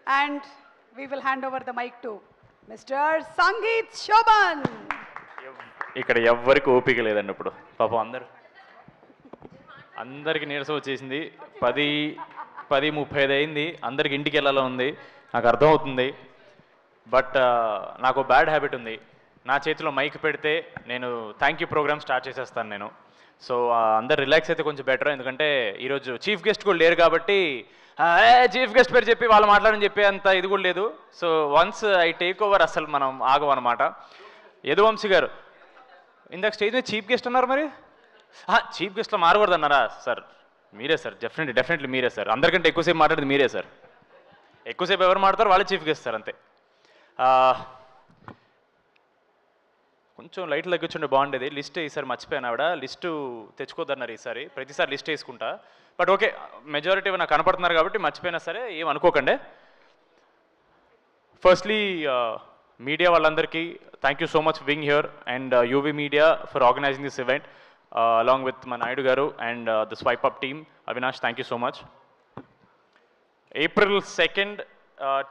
And we will hand over the mic to Mr. Sangeet Shoban. ఇక్కడ ఎవ్వరికి ఓపిక లేదండి ఇప్పుడు పాపం అందరికి నీరసం వచ్చేసింది 10:35 అయింది అందరికి ఇంటికి వెళ్ళాలో ఉంది నాకు అర్థమవుతుంది బట్ నాకు బ్యాడ్ హ్యాబిట్ ఉంది నా చేతిలో మైక్ పెడితే నేను థ్యాంక్ యూ ప్రోగ్రామ్ స్టార్ట్ చేసేస్తాను నేను సో అందరు రిలాక్స్ అయితే కొంచెం బెటర్ ఎందుకంటే ఈరోజు చీఫ్ గెస్ట్ కూడా లేరు కాబట్టి చీఫ్ గెస్ట్ పేరు చెప్పి వాళ్ళు మాట్లాడని చెప్పి అంత ఇది కూడా లేదు so once I take over అసలు మనం ఆగమన్నమాట యదువంశీ గారు ఇందాక స్టేజ్ మీద చీఫ్ గెస్ట్ అన్నారు మరి చీఫ్ గెస్ట్లో మారకూడదు అన్నారా సార్ మీరే సార్ డెఫినెట్లీ మీరే సార్ అందరికంటే ఎక్కువసేపు మాట్లాడేది మీరే సార్ ఎక్కువసేపు ఎవరు మాట్లాడతారు వాళ్ళే చీఫ్ గెస్ట్ సార్ అంతే కొంచెం లైట్లు తగ్గించుండే బాగుండేది లిస్ట్ ఈసారి మర్చిపోయాను ఆవిడ లిస్టు తెచ్చుకోద్దన్నారు ఈసారి ప్రతిసారి లిస్ట్ వేసుకుంటా బట్ ఓకే మెజారిటీ నాకు కనపడుతున్నారు కాబట్టి మర్చిపోయినా సరే ఏం అనుకోకండి ఫస్ట్లీ మీడియా వాళ్ళందరికీ thank you so much being here and UV media for organising this event along with మా Naidu garu and the swipe up team Avinash thank you so much April 2nd,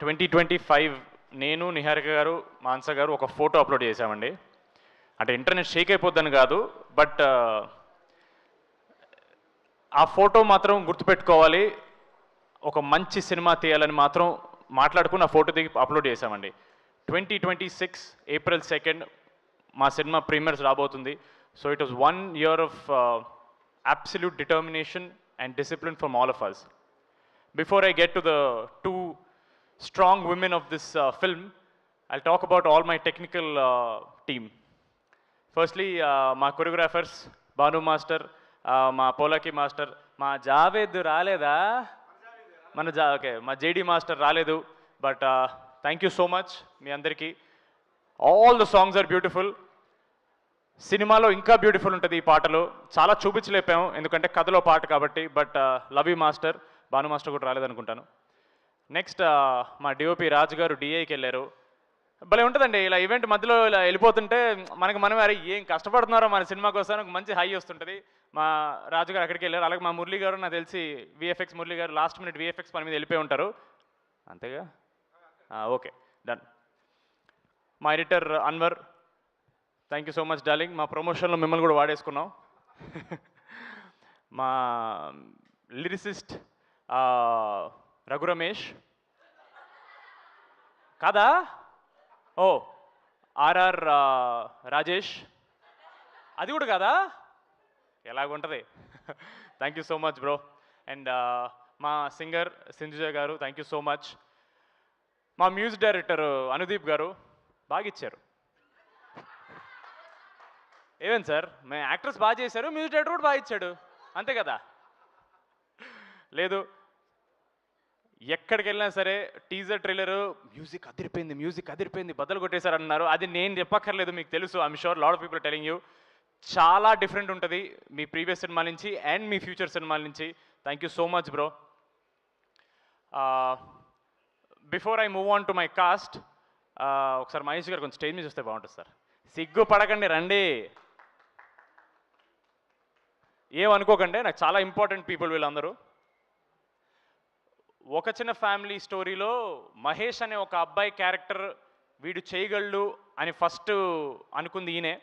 2025 నేను నిహారిక గారు మాన్స గారు ఒక ఫోటో అప్లోడ్ చేశామండి అంటే ఇంటర్నెట్ షేక్ అయిపోద్దని కాదు but ఆ ఫోటో మాత్రం గుర్తుపెట్టుకోవాలి ఒక మంచి సినిమా తీయాలని మాత్రం మాట్లాడుకుని ఆ ఫోటో దిగి అప్లోడ్ చేశామండి 2026 April 2nd మా సినిమా ప్రీమియర్స్ రాబోతుంది so it was 1 year of absolute determination and discipline from all of us. Before I get to the two strong women of this film, I'll talk about all my technical team. Firstly, my choreographers, Banu Master, my Polaki Master, my Javed Raleda, okay, my JD Master Raledu, but thank you so much, mi andariki. All the songs are beautiful. సినిమాలో ఇంకా beautiful ఉంటుంది ఈ పాటలు చాలా చూపించలేపాము ఎందుకంటే కథలో పాట కాబట్టి but love you master Bhanu master కూడా రాలేదనుకుంటాను నెక్స్ట్ మా డిఓపి రాజు గారు డిఐకి వెళ్ళారు భలే ఉంటుందండి ఇలా ఈవెంట్ మధ్యలో ఇలా వెళ్ళిపోతుంటే మనమే అరే ఏం కష్టపడుతున్నారో మన సినిమా కోసం మంచి హై వస్తుంటుంది మా రాజు గారు అక్కడికి వెళ్ళారు అలాగే మా మురళి గారు నాకు తెలిసి విఎఫ్ఎక్స్ మురళి గారు లాస్ట్ మినిట్ విఎఫ్ఎక్స్ పని మీద వెళ్ళిపోయి ఉంటారు అంతేగా ఓకే డన్ మా editor Anwar thank you so much darling మా ప్రమోషన్లో మిమ్మల్ని కూడా వాడేసుకున్నాం మా లిరిసిస్ట్ రఘు రమేష్ కాదా ఓ ఆర్ఆర్ రాజేష్ అది కూడా కాదా ఎలాగుంటుంది thank you so much bro and మా సింగర్ సింధుజ గారు థ్యాంక్ యూ సో మచ్ మా మ్యూజిక్ డైరెక్టర్ అనుదీప్ గారు బాగా ఇచ్చారు ఏమేం సార్ మేము యాక్టర్స్ బాగా చేశారు మ్యూజిక్ డైరెక్టర్ కూడా బాగా ఇచ్చాడు అంతే కదా లేదు ఎక్కడికి వెళ్ళినా సరే టీజర్ ట్రైలర్ మ్యూజిక్ అదిరిపోయింది బద్దలు కొట్టేశారు అన్నారు అది నేను చెప్పక్కర్లేదు మీకు తెలుసు I'm sure lot of people telling you చాలా డిఫరెంట్ ఉంటుంది మీ ప్రీవియస్ సినిమా నుంచి అండ్ మీ ఫ్యూచర్ సినిమాల నుంచి thank you so much bro before I move on to my cast ఒకసారి మహేష్ గారు కొంచెం స్టేజ్ మీద చూస్తే బాగుంటుంది సార్ సిగ్గు పడకండి రండి ఏమనుకోకండి నాకు చాలా ఇంపార్టెంట్ పీపుల్ వీళ్ళందరూ ఒక చిన్న ఫ్యామిలీ స్టోరీలో మహేష్ అనే ఒక అబ్బాయి క్యారెక్టర్ వీడు చేయగలడు అని ఫస్ట్ అనుకుంది ఈయనే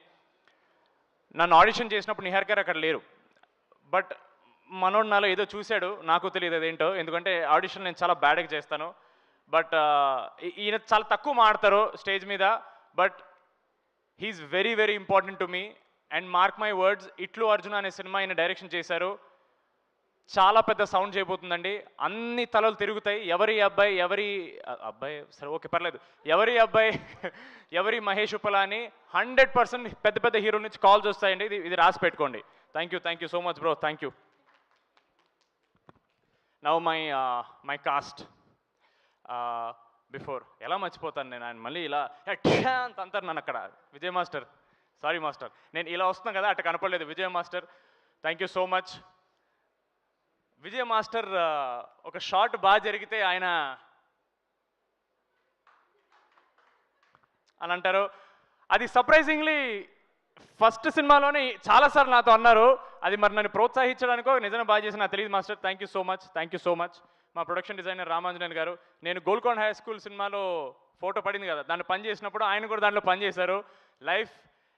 నన్ను ఆడిషన్ చేసినప్పుడు నిహార్ గారు అక్కడ లేరు బట్ మనోడు నాలో ఏదో చూశాడు నాకు తెలియదు అదేంటో ఎందుకంటే ఆడిషన్ నేను చాలా బ్యాడ్గా చేస్తాను బట్ ఈయన చాలా తక్కువ మాడతారు స్టేజ్ మీద but he's very very important to me and mark my words ఇట్లు అర్జున్ అనే సినిమా ఆయన డైరెక్షన్ చేశారు చాలా పెద్ద సౌండ్ చేయబోతుందండి అన్ని తలలు తిరుగుతాయి ఎవరి అబ్బాయి సరే ఓకే పర్లేదు ఎవరి మహేష్ ఉప్పలా అని 100% పెద్ద పెద్ద హీరో నుంచి కాల్స్ వస్తాయండి ఇది రాసి పెట్టుకోండి thank you so much bro thank you now my cast before ఎలా మర్చిపోతాను నేను ఆయన మళ్ళీ ఇలా అంత అంటారు నన్ను అక్కడ విజయ్ మాస్టర్ సారీ మాస్టర్ నేను ఇలా వస్తున్నాను కదా అట్ట కనపడలేదు Vijay master thank you so much Vijay master ఒక షాట్ బాగా జరిగితే ఆయన అని అంటారు అది సర్ప్రైజింగ్లీ ఫస్ట్ సినిమాలోనే చాలాసార్లు నాతో అన్నారు అది మరి నన్ను ప్రోత్సహించడానికో నిజంగా బాగా చేసి నాకు తెలియదు master thank you so much మా ప్రొడక్షన్ డిజైనర్ రామాంజనేయన్ గారు. నేను గోల్కొండ హై స్కూల్ సినిమాలో ఫోటో పడింది కదా, దాన్ని పని చేసినప్పుడు ఆయన కూడా దాంట్లో పని చేశారు. లైఫ్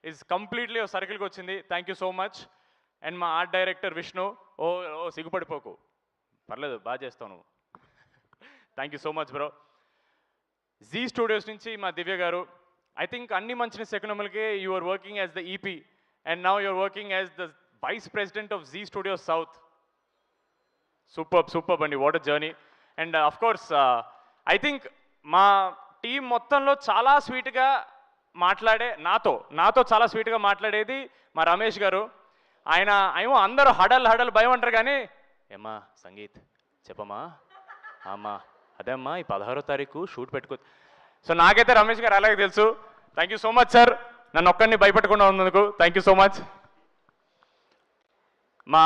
ఈజ్ కంప్లీట్లీ సర్కిల్కి వచ్చింది. Thank you so much. And మా ఆర్ట్ డైరెక్టర్ విష్ణు, ఓ ఓ సిగ్గుపడిపోకు, పర్లేదు బాగా చేస్తావు నువ్వు. Thank you so much bro. Zee studios నుంచి మా దివ్య గారు. ఐ థింక్ అన్ని మంచిన సెకనములకే you are working as the EP and now you are working as the vice president of Zee studios south. Super అండి, what a journey. And of course I think మా team మొత్తంలో చాలా స్వీట్గా మాట్లాడే నాతో చాలా స్వీట్గా మాట్లాడేది మా రమేష్ గారు. ఆయన ఏమో అందరూ హడల్ భయం అంటారు కానీ, ఏమ్మా సంగీత్ చెప్పమ్మా, అమ్మా అదే అమ్మా ఈ 16వ తారీఖు షూట్ పెట్టుకో. సో నాకైతే రమేష్ గారు అలాగే తెలుసు. Thank you so much sir, నన్ను ఒక్కడిని భయపెట్టకుండా ఉన్నందుకు థ్యాంక్ యూ సో మచ్. మా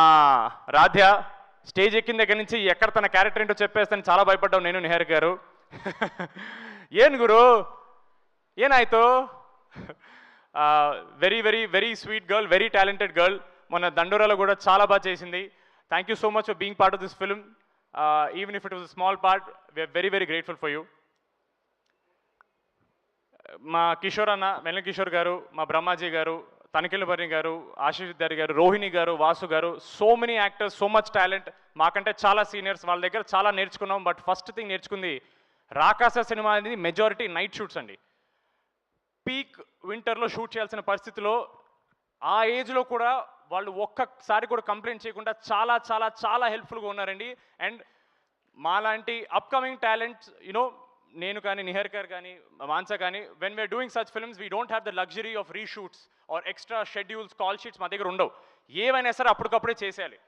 రాధ్య స్టేజ్ ఎక్కిన దగ్గర నుంచి ఎక్కడ తన క్యారెక్టర్ ఏంటో చెప్పేస్తాను చాలా భయపడ్డాం నేను, నిహార్ గారు. ఏను గురు ఏనాಯ್ತು. Very very very sweet girl, very talented girl. మొన్న దండోరాలో కూడా చాలా బాగా చేసింది. Thank you so much for being part of this film. Even if it was a small part, we are very very grateful for you. మా కిషోర్ అన్న, వెన్న కిషోర్ గారు, మా బ్రహ్మాజీ గారు, తనిఖీలబర్ని గారు, ఆశీష్ విద్యారి గారు, రోహిణి గారు, వాసు గారు, so many actors, so much talent. మాకంటే చాలా సీనియర్స్, వాళ్ళ దగ్గర చాలా నేర్చుకున్నాం. బట్ ఫస్ట్ థింగ్ నేర్చుకుంది, రాకాస సినిమా అనేది మెజారిటీ నైట్ షూట్స్ అండి. పీక్ వింటర్లో షూట్ చేయాల్సిన పరిస్థితిలో ఆ ఏజ్లో కూడా వాళ్ళు ఒక్కసారి కూడా కంప్లైంట్ చేయకుండా చాలా చాలా చాలా హెల్ప్ఫుల్గా ఉన్నారండి. అండ్ మాలాంటి అప్కమింగ్ టాలెంట్స్ యునో, నేను కానీ నిహర్ గారు కానీ మాన్సా కానీ, when we're doing such films we don't have the luxury of reshoots or extra schedules, call sheets మా దగ్గర ఉండవు. ఏవైనా సరే అప్పటికప్పుడే చేసేయాలి.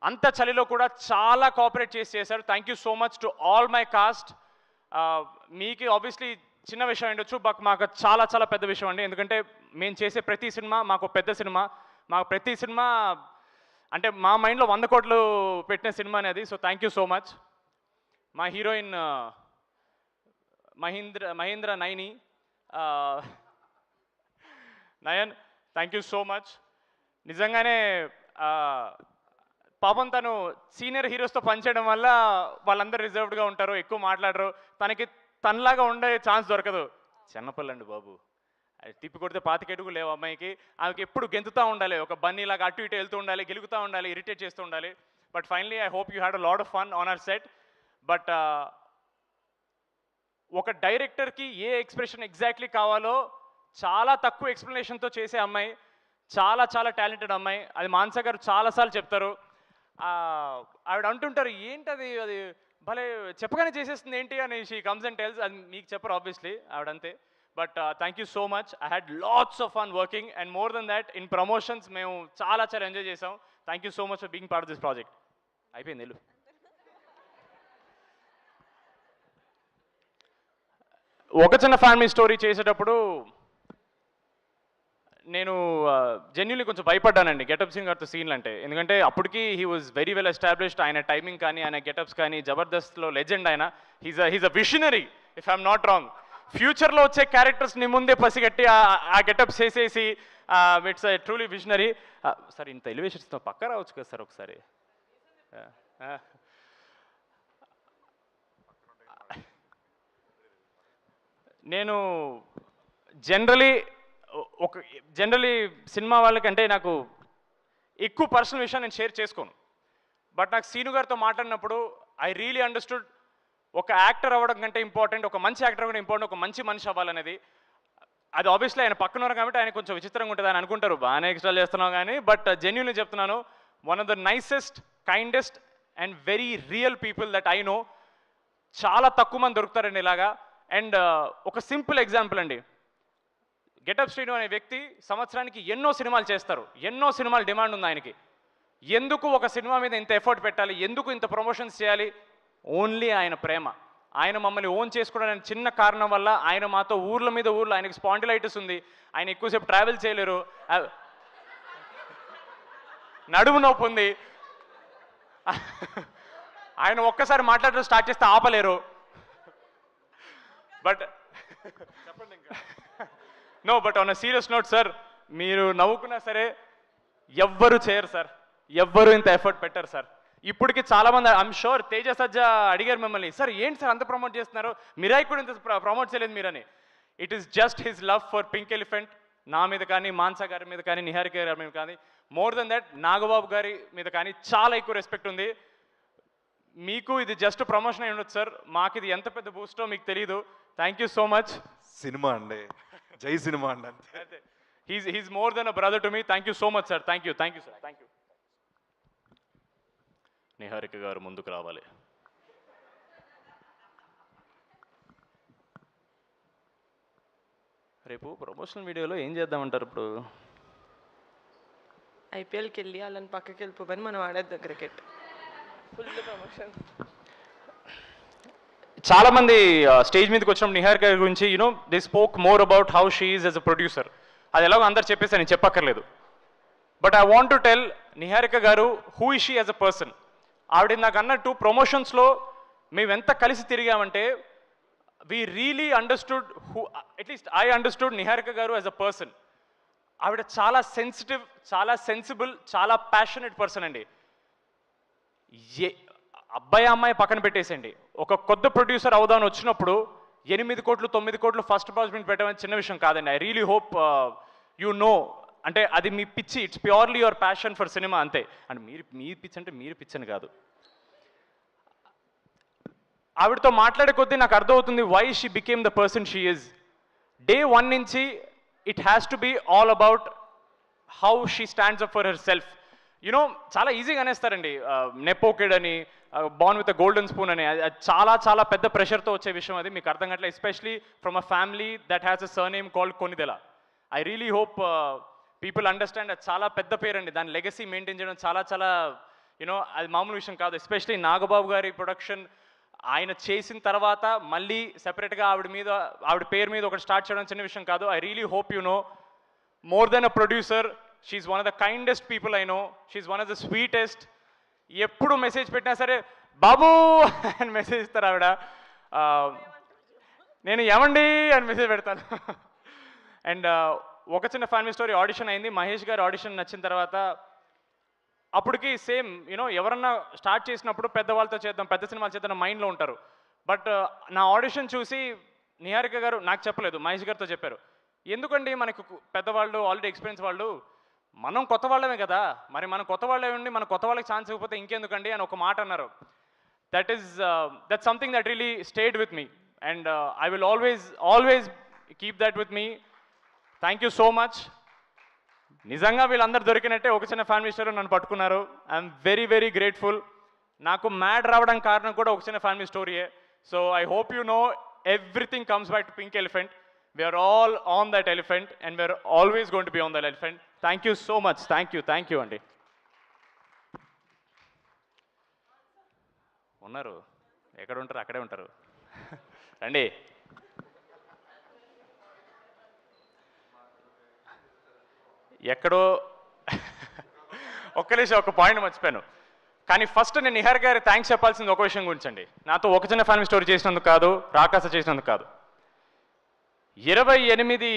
అంత చలిలో కూడా చాలా కోఆపరేట్ చేశారు. Thank you so much to all my cast. మీకు ఆబ్వియస్లీ చిన్న విషయం ఉండొచ్చు, బట్ మాకు చాలా చాలా పెద్ద విషయం అండి. ఎందుకంటే మేము చేసే ప్రతి సినిమా మాకు పెద్ద సినిమా. మాకు ప్రతి సినిమా అంటే మా మైండ్లో 100 కోట్లు పెట్టిన సినిమా అనేది. So thank you so much. మా heroine Mahendra Nayan, thank you so much. నిజంగానే పాపం తను సీనియర్ హీరోస్తో పనిచేయడం వల్ల వాళ్ళందరూ రిజర్వ్డ్గా ఉంటారు, ఎక్కువ మాట్లాడరు. తనలాగా ఉండే ఛాన్స్ దొరకదు. చిన్నపిల్లండి బాబు, తిప్పి కొడితే 25 అడుగులు లేవు అమ్మాయికి. ఆమెకి ఎప్పుడు గెంతుతూ ఉండాలి, ఒక బన్నీలాగా అటు ఇటు వెళ్తూ ఉండాలి, గెలుగుతూ ఉండాలి, ఇరిటేట్ చేస్తూ ఉండాలి. But finally I hope you had a lot of fun on hour set. But ఒక డైరెక్టర్కి ఏ ఎక్స్ప్రెషన్ ఎగ్జాక్ట్లీ కావాలో చాలా తక్కువ ఎక్స్ప్లెనేషన్తో చేసే అమ్మాయి, చాలా చాలా టాలెంటెడ్ అమ్మాయి. అది మాన్సా గారు చాలాసార్లు చెప్తారు. ఆవిడ అంటుంటారు, ఏంటది అది భలే చెప్పగానే చేసేస్తుంది ఏంటి అని. She comes and tells. అది మీకు చెప్పరు ఆబ్వియస్లీ, ఆవిడంతే. But thank you so much. I had lots of fun working and more than that in promotions మేము చాలా చాలా ఎంజాయ్ చేసాం. Thank you so much for being part of this project. అయిపోయింది వెళ్ళు. ఒక చిన్న ఫ్యామిలీ స్టోరీ చేసేటప్పుడు నేను జెన్యున్లీ కొంచెం భయపడ్డానండి గెటప్ సింగ్ గారితో సీన్లు అంటే. ఎందుకంటే అప్పటికి he was very well established. ఆయన టైమింగ్ కానీ, ఆయన గెటప్స్ కానీ, జబర్దస్త్లో లెజెండ్ ఆయన. He's a visionary if I'm not wrong. ఫ్యూచర్లో వచ్చే క్యారెక్టర్స్ని ముందే పసిగట్టి ఆ గెటప్స్ చేసేసి ఇట్స్ ట్రూలీ విషనరీ. సార్ ఇంత ఎలివేషన్స్తో పక్క రావచ్చు కదా సార్ ఒకసారి. నేను జనరలీ సినిమా వాళ్ళకంటే నాకు ఎక్కువ పర్సనల్ విషయం నేను షేర్ చేసుకోను. బట్ నాకు సీను గారితో మాట్లాడినప్పుడు ఐ రియలీ అండర్స్టూడ్ ఒక యాక్టర్ అవ్వడం కంటే ఇంపార్టెంట్, ఒక మంచి యాక్టర్ అవ్వడం ఇంపార్టెంట్, ఒక మంచి మనిషి అవ్వాలనేది. అది ఆబ్వియస్లీ ఆయన పక్కన ఉన్నారు కాబట్టి ఆయన కొంచెం విచిత్రంగా ఉంటుంది అని అనుకుంటారు, బాగానే ఎక్స్ట్రా చేస్తున్నావు కానీ. బట్ జెన్యూన్లీ చెప్తున్నాను, one of the nicest, kindest and very real people that I know. చాలా తక్కువ మంది దొరుకుతారండి ఇలాగా. అండ్ ఒక సింపుల్ ఎగ్జాంపుల్ అండి, గెటప్ శ్రీను అనే వ్యక్తి సంవత్సరానికి ఎన్నో సినిమాలు చేస్తారు, ఎన్నో సినిమాలు డిమాండ్ ఉంది ఆయనకి. ఎందుకు ఒక సినిమా మీద ఇంత ఎఫర్ట్ పెట్టాలి, ఎందుకు ఇంత ప్రమోషన్స్ చేయాలి? ఓన్లీ ఆయన ప్రేమ. ఆయన మమ్మల్ని ఓన్ చేసుకోవడానికి చిన్న కారణం వల్ల ఆయన మాతో ఊర్ల మీద ఊర్లో, ఆయనకి స్పాండిలైటిస్ ఉంది, ఆయన ఎక్కువసేపు ట్రావెల్ చేయలేరు, నడుము నొప్పి ఉంది, ఆయన ఒక్కసారి మాట్లాడడం స్టార్ట్ చేస్తే ఆపలేరు. బట్ చెప్పండి ఇంకా. No, but on a serious note sir, మీరు నవ్వుకున్నా సరే ఎవ్వరు చేయరు సార్, ఎవ్వరు ఇంత ఎఫర్ట్ పెట్టారు సార్. ఇప్పటికి చాలామంది ఐఎమ్ షూర్ తేజ సజ్జా అడిగారు మిమ్మల్ని, సార్ ఏంటి సార్ అంత ప్రమోట్ చేస్తున్నారు, మిరాయి కూడా ఇంత ప్రమోట్ చేయలేదు మీరని. It is just his love for Pink Elephant, నా మీద కానీ, మాన్సా గారి మీద కానీ, నిహారిక గారి మీద కానీ, మోర్ దెన్ దట్ నాగబాబు గారి మీద కానీ చాలా ఎక్కువ రెస్పెక్ట్ ఉంది. మీకు ఇది జస్ట్ ప్రమోషన్ అయి ఉండొచ్చు సార్, మాకు ఇది ఎంత పెద్ద బూస్టో మీకు తెలియదు. Thank you so much. Cinema అండి, జై సినిమా అండి అంతే. He's more than a brother to me. Thank you so much sir. Thank you sir. Thank you. Niharika గారు ముందుకు రావాలి. రేపు ప్రమోషనల్ వీడియోలో ఏం చేద్దామంటారు? ఇప్పుడు ఐపీఎల్కి వెళ్ళి వాళ్ళని పక్కకి వెళ్ళిపోమని మనం ఆడేద్దాం క్రికెట్. Full promotion. చాలా మంది స్టేజ్ మీదకి వచ్చినప్పుడు నిహారిక గారి గురించి they spoke more about how she is as a producer. అది ఎలాగో అందరు చెప్పేసి నేను చెప్పక్కర్లేదు. But I want to tell Niharika గారు who is she as a person. ఆవిడ నాకు అన్నట్టు ప్రమోషన్స్లో మేము ఎంత కలిసి తిరిగామంటే we really understood who, at least I understood Niharika గారు యాజ్ అ పర్సన్. ఆవిడ చాలా సెన్సిటివ్, చాలా సెన్సిబుల్, చాలా ప్యాషనెట్ పర్సన్ అండి. అబ్బాయి అమ్మాయి పక్కన పెట్టేసండి, ఒక కొత్త ప్రొడ్యూసర్ అవుదామని వచ్చినప్పుడు 8 కోట్లు 9 కోట్లు ఫస్ట్ ప్రాజెక్ట్ పెట్టడం చిన్న విషయం కాదండి. I really hope you no, అంటే అది మీ పిచ్చి, it's purely your passion for cinema అంతే. అంటే మీ పిచ్చి అంటే మీరు పిచ్చి అని కాదు. ఆవిడతో మాట్లాడే కొద్దీ నాకు అర్థమవుతుంది why she became the person she is. Day 1 నుంచి it has to be all about how she stands up for herself. చాలా ఈజీగా అనేస్తారండి నెపోకెడ్ అని, born with a golden spoon అని. చాలా చాలా పెద్ద ప్రెషర్తో వచ్చే విషయం అది, మీకు అర్థం కావట్లేదు. Especially from a family that has a surname called Konidela. I really hope people understand. అది చాలా పెద్ద పేరు అండి, దాని లెగసీ మెయింటైన్ చేయడం చాలా చాలా అది మామూలు విషయం కాదు. ఎస్పెషలీ నాగబాబు గారి ప్రొడక్షన్ ఆయన చేసిన తర్వాత మళ్ళీ సెపరేట్గా ఆవిడ పేరు మీద ఒకటి స్టార్ట్ చేయడం చిన్న విషయం కాదు. I really hope you know more than a producer, she's one of the kindest people I know. She's one of the sweetest. ఎప్పుడు మెసేజ్ పెట్టినా సరే బాబు అని మెసేజ్ ఇస్తారు ఆవిడ. నేను ఏమండి అని మెసేజ్ పెడతాను. అండ్ ఒక చిన్న ఫ్యామిలీ స్టోరీ, ఆడిషన్ అయింది. మహేష్ గారి ఆడిషన్ నచ్చిన తర్వాత అప్పటికి సేమ్ ఎవరన్నా స్టార్ట్ చేసినప్పుడు పెద్దవాళ్ళతో చేద్దాం, పెద్ద సినిమాలు చేద్దాం మైండ్లో ఉంటారు. బట్ నా ఆడిషన్ చూసి నిహారిక గారు నాకు చెప్పలేదు, మహేష్ గారితో చెప్పారు. ఎందుకండి మనకు పెద్దవాళ్ళు ఆల్రెడీ ఎక్స్పీరియన్స్ వాళ్ళు, మనం కొత్త వాళ్ళమే కదా, మరి మనం కొత్త వాళ్ళే ఉండి మన కొత్త వాళ్ళకి ఛాన్స్ ఇవ్వకపోతే ఇంకెందుకండి అని ఒక మాట అన్నారు. That something that really stayed with me and I will always keep that with me. Thank you so much. నిజంగా వీళ్ళందరూ దొరికినట్టే ఒక చిన్న ఫ్యామిలీ స్టోరీ నన్ను పట్టుకున్నారు. I'm very very grateful. నాకు మ్యాడ్ రావడానికి కారణం కూడా ఒక చిన్న ఫ్యామిలీ స్టోరీయే. So I hope you know everything comes back to Pink Elephant. We are all on that elephant and we are always going to be on that elephant. Thank you so much. Thank you అండి. ఉన్నారు, ఎక్కడ ఉంటారు అక్కడే ఉంటారు. రండి. ఎక్కడో ఒక్క నిమిషం, ఒక పాయింట్ మర్చిపోయాను. కానీ ఫస్ట్ నేను నిహారిక గారి థ్యాంక్స్ చెప్పాల్సింది ఒక విషయం గురించి అండి. నాతో ఒక చిన్న ఫ్యామిలీ స్టోరీ చేసినందుకు కాదు, రాకాస చేసినందుకు కాదు. 28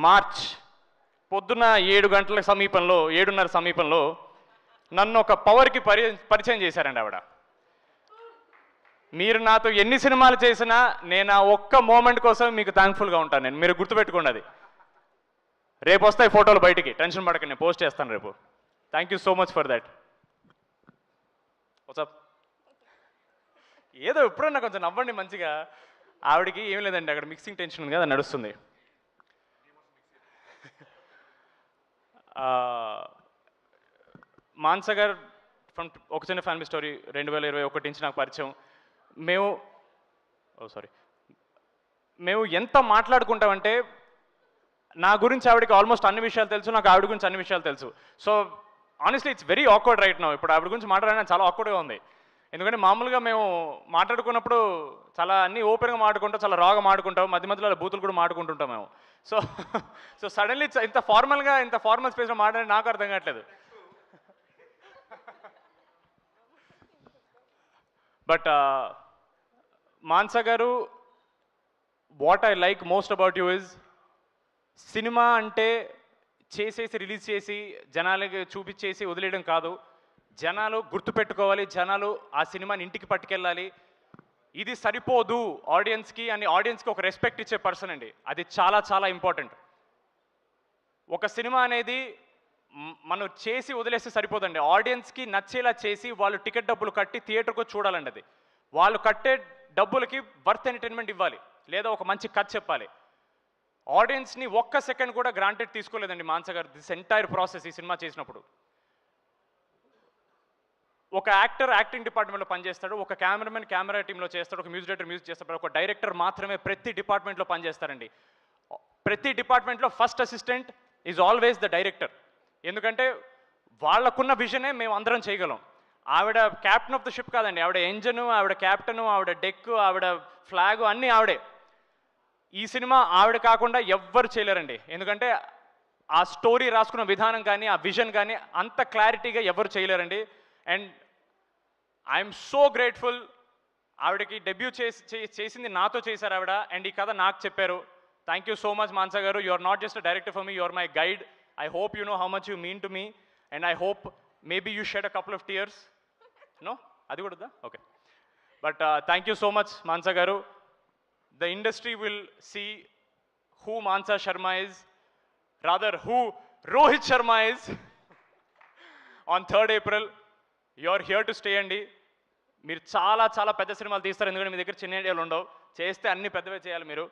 మార్చ్ పొద్దున్న 7:30 సమీపంలో నన్ను ఒక పవర్కి పరిచయం చేశారండి ఆవిడ. మీరు నాతో ఎన్ని సినిమాలు చేసినా నేను ఆ ఒక్క మూమెంట్ కోసం మీకు థ్యాంక్ఫుల్గా ఉంటాను. నేను, మీరు గుర్తుపెట్టుకోండి అది. రేపు వస్తాయి ఫోటోలు బయటికి, టెన్షన్ పడకండి, నేను పోస్ట్ చేస్తాను రేపు. Thank you so much for that. WhatsApp ఏదో ఎప్పుడన్నా కొంచెం నవ్వండి మంచిగా. ఆవిడకి ఏం లేదండి, అక్కడ మిక్సింగ్ టెన్షన్ ఉంది కదా, నడుస్తుంది. మాన్సా గారు ఫ్రమ్ ఒక చిన్న ఫ్యామిలీ స్టోరీ 2021 నుంచి నాకు పరిచయం. మేము ఎంత మాట్లాడుకుంటామంటే నా గురించి ఆవిడకి ఆల్మోస్ట్ అన్ని విషయాలు తెలుసు, నాకు ఆవిడ గురించి అన్ని విషయాలు తెలుసు. So honestly it's very awkward right now. ఇప్పుడు ఆవిడ గురించి మాట్లాడడానికి చాలా ఆక్వర్డ్గా ఉంది. ఎందుకంటే మామూలుగా మేము మాట్లాడుకున్నప్పుడు చాలా అన్నీ ఓపెన్గా మాట్లాడుకుంటాం, చాలా రాగా మాట్లాడుకుంటాం, మధ్య మధ్యలో బూతులు కూడా మాట్లాడుకుంటుంటాం మేము. సో సడన్లీ ఇంత ఫార్మల్ స్పేస్లో మాట్లాడి నాకు అర్థం కావట్లేదు. బట్ మాన్సా గారు, what I like most about you is, cinema అంటే చేసేసి రిలీజ్ చేసి జనాలకి చూపించేసి వదిలేయడం కాదు. జనాలు గుర్తుపెట్టుకోవాలి, జనాలు ఆ సినిమాని ఇంటికి పట్టుకెళ్ళాలి. ఇది సరిపోదు ఆడియన్స్కి అని, ఆడియన్స్కి ఒక రెస్పెక్ట్ ఇచ్చే పర్సన్ అండి. అది చాలా చాలా ఇంపార్టెంట్. ఒక సినిమా అనేది మనం చేసి వదిలేస్తే సరిపోదండి. ఆడియన్స్కి నచ్చేలా చేసి వాళ్ళు టికెట్ డబ్బులు కట్టి థియేటర్కు వచ్చి చూడాలండి. అది వాళ్ళు కట్టే డబ్బులకి వర్త్ ఎంటర్టైన్మెంట్ ఇవ్వాలి, లేదా ఒక మంచి కథ చెప్పాలి. ఆడియన్స్ని ఒక్క సెకండ్ కూడా గ్రాంటెడ్ తీసుకోలేదండి మాన్స గారు దిస్ ఎంటైర్ ప్రాసెస్. ఈ సినిమా చేసినప్పుడు ఒక యాక్టర్ యాక్టింగ్ డిపార్ట్మెంట్లో పనిచేస్తాడు, ఒక కెమెరామెన్ కెమెరా టీంలో చేస్తాడు, ఒక మ్యూజిక్ డైరెక్టర్ మ్యూజిక్ చేస్తాడు, ఒక డైరెక్టర్ మాత్రమే ప్రతి డిపార్ట్మెంట్లో పనిచేస్తారండి. ప్రతి డిపార్ట్మెంట్లో first assistant is always the director. ఎందుకంటే వాళ్ళకున్న విజనే మేము అందరం చేయగలం. ఆవిడ క్యాప్టెన్ ఆఫ్ ద షిప్ కాదండి, ఆవిడ ఎంజను, ఆవిడ క్యాప్టెను, ఆవిడ డెక్, ఆవిడ ఫ్లాగు అన్నీ ఆవిడే. ఈ సినిమా ఆవిడ కాకుండా ఎవ్వరు చేయలేరండి. ఎందుకంటే ఆ స్టోరీ రాసుకున్న విధానం కానీ, ఆ విజన్ కానీ అంత క్లారిటీగా ఎవరు చేయలేరండి. And I'm so grateful. ఆవిడకి డెబ్యూ చేసింది నాతో చేశారు ఆవిడ, అండ్ ఈ కథ నాకు చెప్పారు. Thank you so much Mansa గారు. You are not just a director for me, you are my guide. I hope you know how much you mean to me, and I hope maybe you shed a couple of tears. No, అది కూడా okay. But thank you so much Mansa గారు. The industry will see who Mansa Sharma is, rather who Rohit Sharma is on 3rd April. You are here to stay అండి. మీరు చాలా చాలా పెద్ద సినిమాలు తీస్తారు, ఎందుకంటే మీ దగ్గర చిన్న ఐడియాలు ఉండవు. చేస్తే అన్ని పెద్దవే చేయాలి మీరు.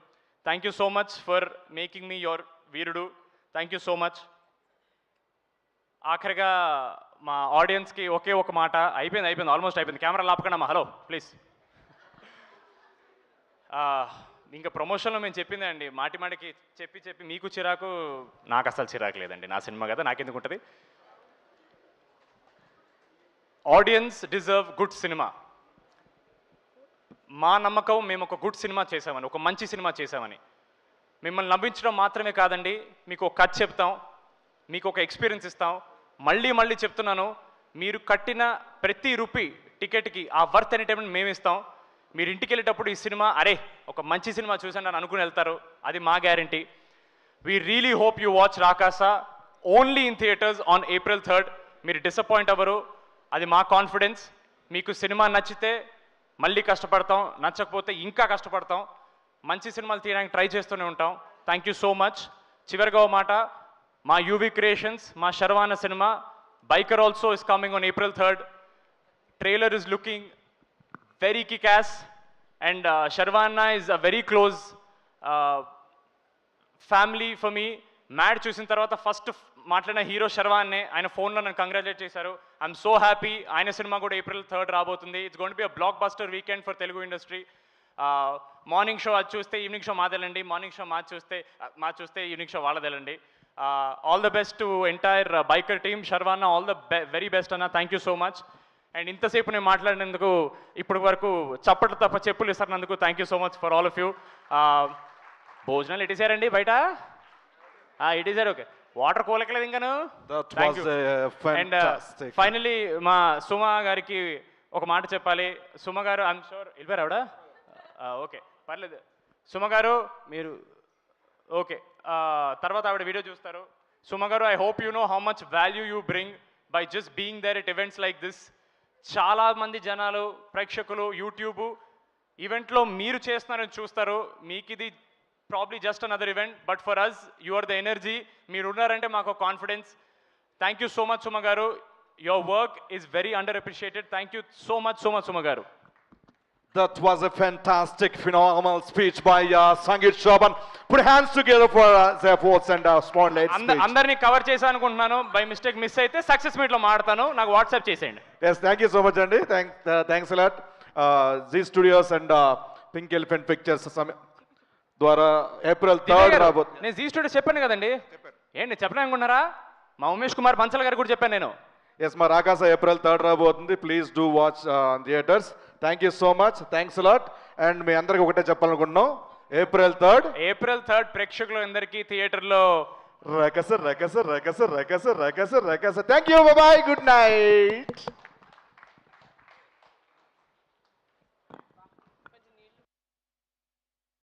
Thank you so much for making me your Veerudu. Thank you so much. ఆఖరిగా మా ఆడియన్స్కి ఒకే ఒక మాట. అయిపోయింది ఆల్మోస్ట్ అయిపోయింది. కెమెరా లాపకండి అమ్మా. Hello please. ఇంకా ప్రమోషన్లో మేము చెప్పిందే అండి, మాటికి చెప్పి మీకు చిరాకు, నాకు అసలు చిరాకు లేదండి. నా సినిమా కదా, నాకెందుకు ఉంటుంది. Audience deserve good cinema. మా నమ్మకం మేము ఒక గుడ్ సినిమా చేసామని, ఒక మంచి సినిమా చేసామని. మిమ్మల్ని నవ్వించడం మాత్రమే కాదండి, మీకు ఒక కథ చెప్తాం, మీకు ఒక ఎక్స్పీరియన్స్ ఇస్తాం. మళ్ళీ చెప్తున్నాను, మీరు కట్టిన ప్రతి రూపీ టికెట్కి ఆ వర్త్ ఎంటర్టైన్మెంట్ మేము ఇస్తాం. మీరు ఇంటికి వెళ్ళేటప్పుడు ఈ సినిమా అరే ఒక మంచి సినిమా చూసాను అని అనుకుని వెళ్తారు, అది మా guarantee. We really hope you watch Rakasa only in theatres on April 3rd. మీరు డిసప్పాయింట్ అవ్వరు, అది మా కాన్ఫిడెన్స్. మీకు సినిమా నచ్చితే మళ్ళీ కష్టపడతాం, నచ్చకపోతే ఇంకా కష్టపడతాం. మంచి సినిమాలు తీయడానికి ట్రై చేస్తూనే ఉంటాం. Thank you so much. చివరిగా ఓ మాట, మా యూవీ క్రియేషన్స్, మా శర్వాన సినిమా Biker also is coming on April 3rd. Trailer is looking very kick-ass, and Sharvana is a very close family for me. Mad చూసిన తర్వాత ఫస్ట్ మాట్లాడిన హీరో శర్వాన్నే. ఆయన ఫోన్లో నన్ను కంగ్రాచులేట్ చేశారు. I'm so happy. ఆయన సినిమా కూడా April 3rd రాబోతుంది. It's going to be a blockbuster weekend for Telugu industry. Morning show అది చూస్తే ఈవినింగ్ షో మాదేలండి, మార్నింగ్ షో మా చూస్తే ఈవినింగ్ షో వాళ్ళదేలండి. All the best to entire Biker team. Sharwa all the very best అన్న. Thank you so much. And ఇంతసేపు నేను మాట్లాడినందుకు, ఇప్పటి వరకు చప్పట్లు తప్ప చెప్పులు ఇస్తున్నందుకు thank you so much for all of you. భోజనాలు ఇటేసారండి బయట? ఇటేసారు. ఓకే, వాటర్ కోలకలేదు ఇంకాను. అండ్ ఫైనలీ మా సుమ గారికి ఒక మాట చెప్పాలి. సుమ గారు, ఐఎమ్ షూర్ వెళ్ళిపోయారు ఆవిడ. ఓకే పర్లేదు. సుమ గారు మీరు ఓకే, తర్వాత ఆవిడ వీడియో చూస్తారు. Suma garu, I hope you know how much value you bring by just being there at events like this. చాలామంది జనాలు, ప్రేక్షకులు యూట్యూబ్ ఈవెంట్లో మీరు చేస్తున్నారని చూస్తారు. మీకు ఇది probably just another event, but for us you are the energy. మీరు ఉన్నారంటే మాకు confidence. Thank you so much Suma గారు. Your work is very under appreciated. Thank you so much Suma గారు. That was a fantastic, phenomenal speech by Sangeet Shravan. Put hands together for their efforts and spotlight speech. అందరినీ cover చేశాను అనుకుంటున్నాను. By mistake miss అయితే success మీట్లో మాడతాను, నాకు WhatsApp చేసేయండి. Yes, thank you so much అండి. Thanks a lot. Zee Studios and Pink Elephant Pictures ద్వారా April 3rd రాబోతుంది. నేను జీ స్టూడియోస్ చెప్పాను కదండి. ఏంటి చెప్పలే అనుకున్నారా? మా ఉమేష్ కుమార్ బన్సల్ గారు కూడా చెప్పాను నేను. Yes, మా రాకాస April 3rd రాబోతుంది. Please do watch theatres. Thank you so much. Thanks a lot. And మీ అందరికి ఒకటే చెప్పాలనుకుంటున్నాం, April 3rd ప్రేక్షకులు అందరికీ థియేటర్లో Rakasa. Thank you, bye, good night.